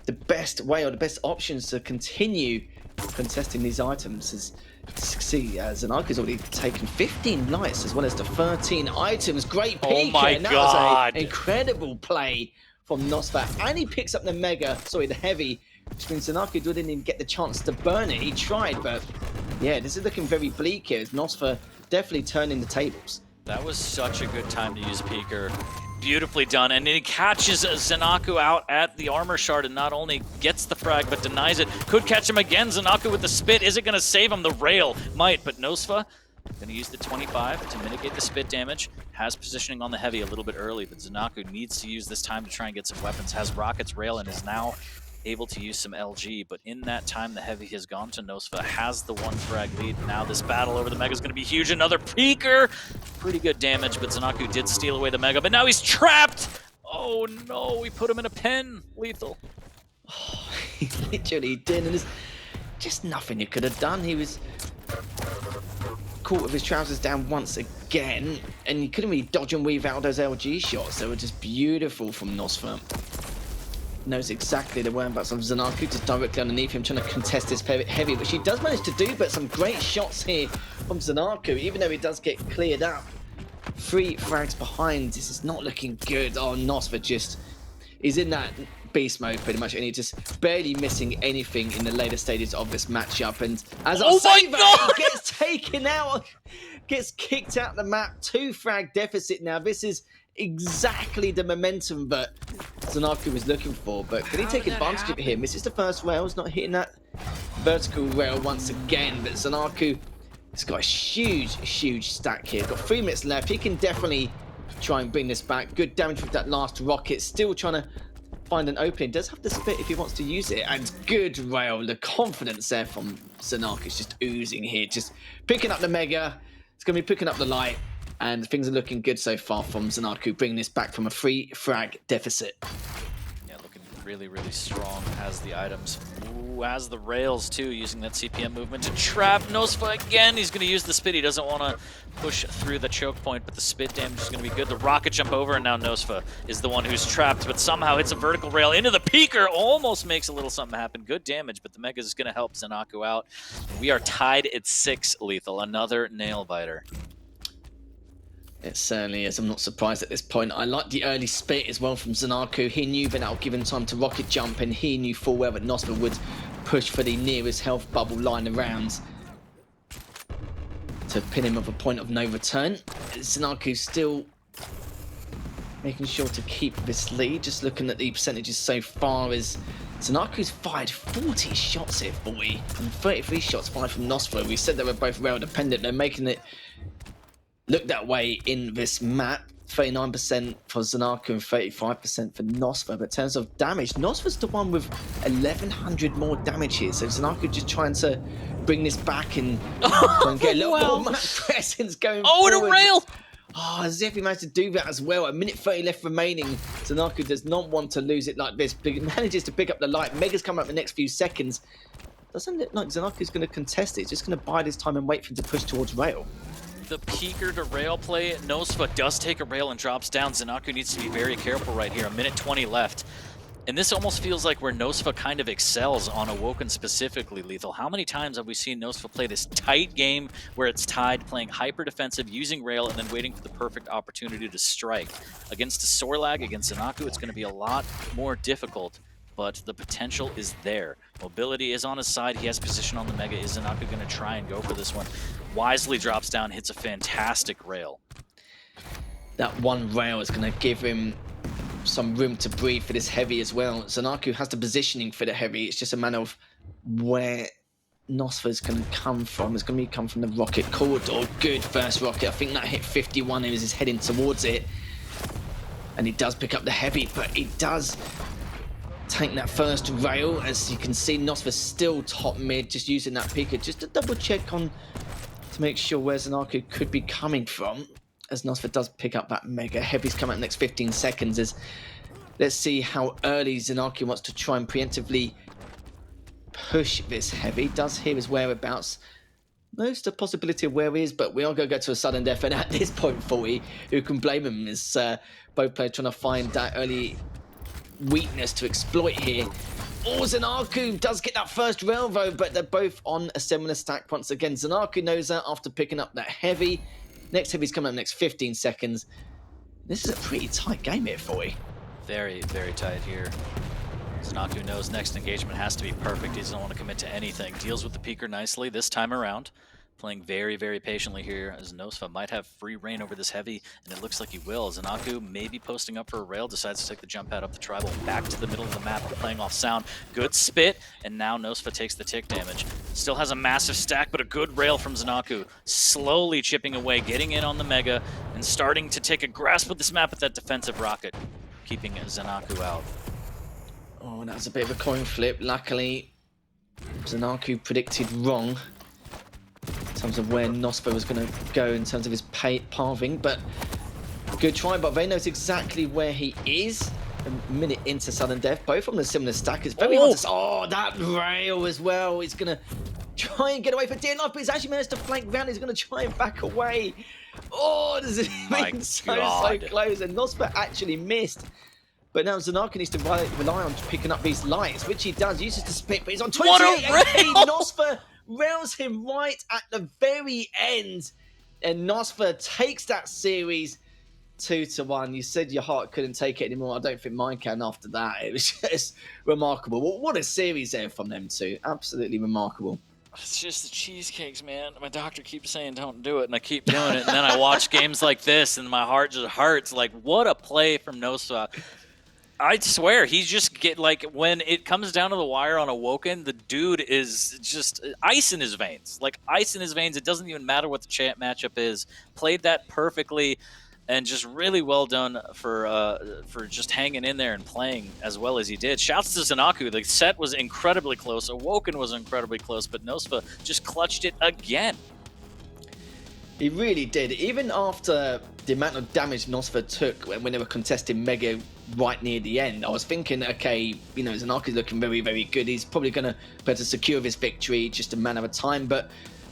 the best way or the best options to continue contesting these items. As see, ZenAku's already taken 15 lights as well as the 13 items. Great peek, Oh my and that God. was an incredible play from nosfa. And he picks up the Mega, sorry, the Heavy, which means ZenAku didn't even get the chance to burn it. He tried, but yeah, this is looking very bleak here. As nosfa definitely turning the tables. That was such a good time to use Peeker. Beautifully done, and he catches ZenAku out at the armor shard and not only gets the frag, but denies it. Could catch him again. ZenAku with the spit. Is it going to save him? The rail might, but nosfa going to use the 25 to mitigate the spit damage. Has positioning on the heavy a little bit early, but ZenAku needs to use this time to try and get some weapons. Has rockets, rail, and is now able to use some LG, but in that time the heavy has gone to nosfa, has the 1 frag lead. Now this battle over the Mega is going to be huge. Another Peeker, pretty good damage, but ZenAku did steal away the Mega, but now he's trapped. Oh no, we put him in a pen. Lethal. Oh, he literally did, and there's just nothing you could have done. He was caught with his trousers down once again, and he couldn't really dodge and weave out those LG shots. They were just beautiful from nosfa. Knows exactly the whereabouts of ZenAku, just directly underneath him, trying to contest this heavy, which he does manage to do, but some great shots here from ZenAku, even though he does get cleared up. 3 frags behind, this is not looking good. Oh, nosfa just is in that beast mode pretty much, and he's just barely missing anything in the later stages of this matchup. And as I say that, he gets taken out, gets kicked out the map. 2 frag deficit now. This is exactly the momentum that ZenAku was looking for, but can he take advantage of it here? Misses the first rail, he's not hitting that vertical rail once again, but ZenAku has got a huge stack here. Got 3 minutes left. He can definitely try and bring this back. Good damage with that last rocket. Still trying to find an opening. Does have the split if he wants to use it. And good rail. The confidence there from ZenAku is just oozing here. Just picking up the Mega. It's going to be picking up the light. And things are looking good so far from ZenAku, bringing this back from a 3 frag deficit. Yeah, looking really strong. Has the items. Ooh, has the rails too, using that CPM movement to trap nosfa again. He's going to use the spit. He doesn't want to push through the choke point, but the spit damage is going to be good. The rocket jump over, and now nosfa is the one who's trapped, but somehow hits a vertical rail into the Peeker. Almost makes a little something happen. Good damage, but the Mega is going to help ZenAku out. We are tied at 6, Lethal. Another nail biter. It certainly is. I'm not surprised at this point. I like the early spit as well from ZenAku. He knew that that would give him time to rocket jump, and he knew full well that nosfa would push for the nearest health bubble line around to pin him at a point of no return. ZenAku still making sure to keep this lead. Just looking at the percentages so far, as ZenAku's fired 40 shots here, boy, and 33 shots fired from nosfa. We said they were both rail dependent. They're making it look that way in this map. 39% for ZenAku and 35% for nosfa. But in terms of damage, nosfa's the one with 1,100 more damage here. So ZenAku just trying to bring this back and try and get a little more map presence going forward. And a rail! Oh, as if he managed to do that as well. A minute 30 left remaining. ZenAku does not want to lose it like this. But he manages to pick up the light. Mega's coming up the next few seconds. Doesn't look like ZenAku's going to contest it. He's just going to bide his time and wait for him to push towards rail. The Peeker to rail play. nosfa does take a rail and drops down. ZenAku needs to be very careful right here. A minute 20 left. And this almost feels like where nosfa kind of excels on Awoken specifically, Lethal. How many times have we seen nosfa play this tight game where it's tied, playing hyper defensive, using rail, and then waiting for the perfect opportunity to strike? Against a Sorlag, against ZenAku, it's going to be a lot more difficult but the potential is there. Mobility is on his side. He has position on the Mega. Is ZenAku going to try and go for this one? Wisely drops down, hits a fantastic rail. That one rail is going to give him some room to breathe for this heavy as well. ZenAku has the positioning for the heavy. It's just a matter of where nosfa is going to come from. It's going to come from the rocket corridor. Good first rocket. I think that hit 51 as he's heading towards it. And he does pick up the heavy, but he does take that first rail. As you can see, nosfa's still top mid, just using that picker just to double check on to make sure where ZenAku could be coming from. As nosfa does pick up that mega. Heavy's coming up next 15 seconds. As let's see how early ZenAku wants to try and preemptively push this heavy. Does hear his whereabouts. Knows the possibility of where he is, but we are going to go to a sudden death. And at this point, 40, who can blame him? Is both players trying to find that early weakness to exploit here. Oh, ZenAku does get that first rail though, but they're both on a similar stack once again. ZenAku knows that after picking up that heavy. Next heavy's coming up next 15 seconds. This is a pretty tight game here, 40. Very, very tight here. ZenAku knows next engagement has to be perfect. He doesn't want to commit to anything. Deals with the peeker nicely this time around. Playing very, very patiently here as nosfa might have free reign over this heavy, and it looks like he will. ZenAku maybe posting up for a rail, decides to take the jump pad up the tribal, back to the middle of the map, playing off sound. Good spit, and now nosfa takes the tick damage. Still has a massive stack, but a good rail from ZenAku. Slowly chipping away, getting in on the mega, and starting to take a grasp of this map with that defensive rocket, keeping ZenAku out. Oh, that was a bit of a coin flip. Luckily, ZenAku predicted wrong in terms of where nosfa was going to go in terms of his pathing, but good try. But Vale knows exactly where he is. A minute into sudden death, both on the similar stack. It's very hard to... Oh, that rail as well. He's going to try and get away for dear life, but he's actually managed to flank round. He's going to try and back away. Oh, this has been so close, and nosfa actually missed. But now ZenAku needs to rely on picking up these lights, which he does. Uses the split, but he's on 28 HP. nosfa rails him right at the very end. And nosfa takes that series 2-1. You said your heart couldn't take it anymore. I don't think mine can after that. It was just remarkable. What a series there from them two. Absolutely remarkable. It's just the cheesecakes, man. My doctor keeps saying don't do it, and I keep doing it. And then I watch games like this, and my heart just hurts. Like, what a play from nosfa. I swear, he's just when it comes down to the wire on Awoken, the dude is just ice in his veins. Like, ice in his veins. It doesn't even matter what the matchup is. Played that perfectly, and just really well done for just hanging in there and playing as well as he did. Shouts to ZenAku. The set was incredibly close. Awoken was incredibly close, but nosfa just clutched it again. He really did. Even after the amount of damage nosfa took when they were contesting Mega right near the end, I was thinking, okay, you know, ZenAku's looking very, very good. He's probably going to be able to secure this victory just a matter of time. But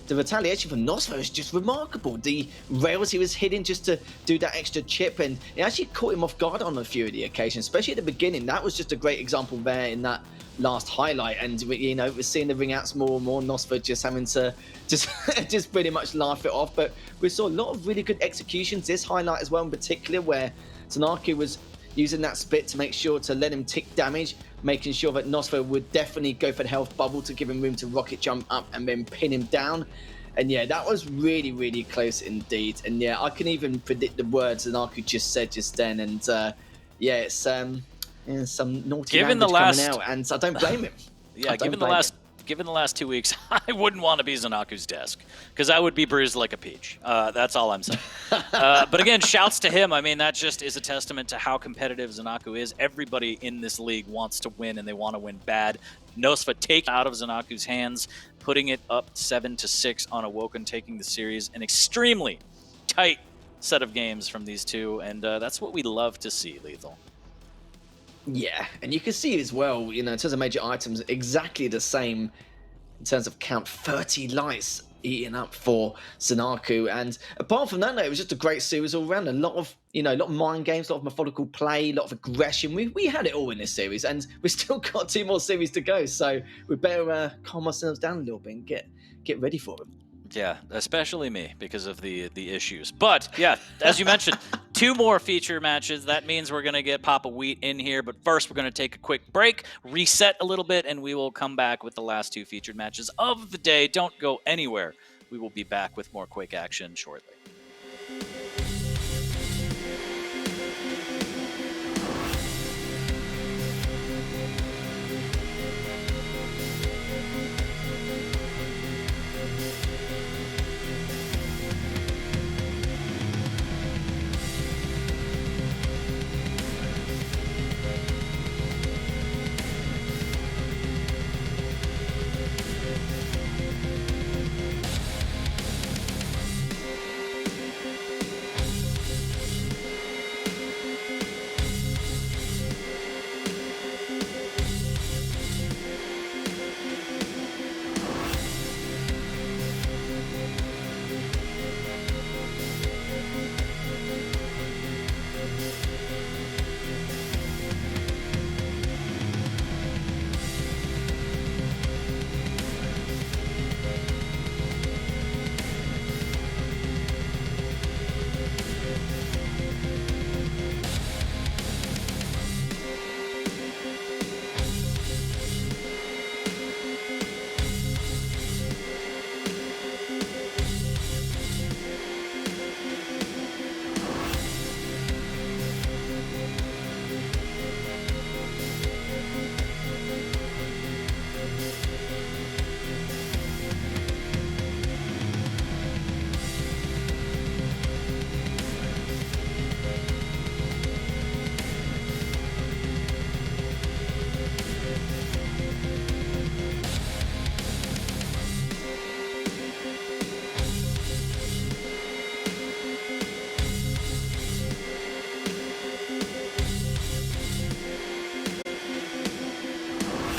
the retaliation from nosfa is just remarkable. The rails he was hitting just to do that extra chip, and it actually caught him off guard on a few of the occasions, especially at the beginning. That was just a great example there in that last highlight. And you know, we're seeing the ring outs more and more. nosfa just having to just pretty much laugh it off. But we saw a lot of really good executions this highlight as well, in particular, where ZenAku was using that split to make sure to let him tick damage, making sure that nosfa would definitely go for the health bubble to give him room to rocket jump up and then pin him down. And yeah, that was really, really close indeed. And yeah, I can even predict the words ZenAku just said just then. And yeah, it's some naughty language coming out, and I don't blame him. Yeah, given the last 2 weeks, I wouldn't want to be ZenAku's desk, because I would be bruised like a peach. That's all I'm saying. But again, shouts to him. I mean, that just is a testament to how competitive ZenAku is. Everybody in this league wants to win, and they want to win bad. nosfa taking out of ZenAku's hands, putting it up 7-6 on Awoken, taking the series. An extremely tight set of games from these two, and that's what we love to see, Lethal. Yeah, and you can see as well, you know, in terms of major items, exactly the same in terms of count. 30 lights eaten up for ZenAku. And apart from that, no, it was just a great series all around. A lot of mind games, a lot of methodical play, a lot of aggression. We had it all in this series, and we've still got 2 more series to go. So we better calm ourselves down a little bit and get ready for them. Yeah, especially me, because of the issues. But yeah, as you mentioned, 2 more feature matches. That means we're going to get Papa Wheat in here. But first, we're going to take a quick break, reset a little bit, and we will come back with the last 2 featured matches of the day. Don't go anywhere. We will be back with more Quake action shortly.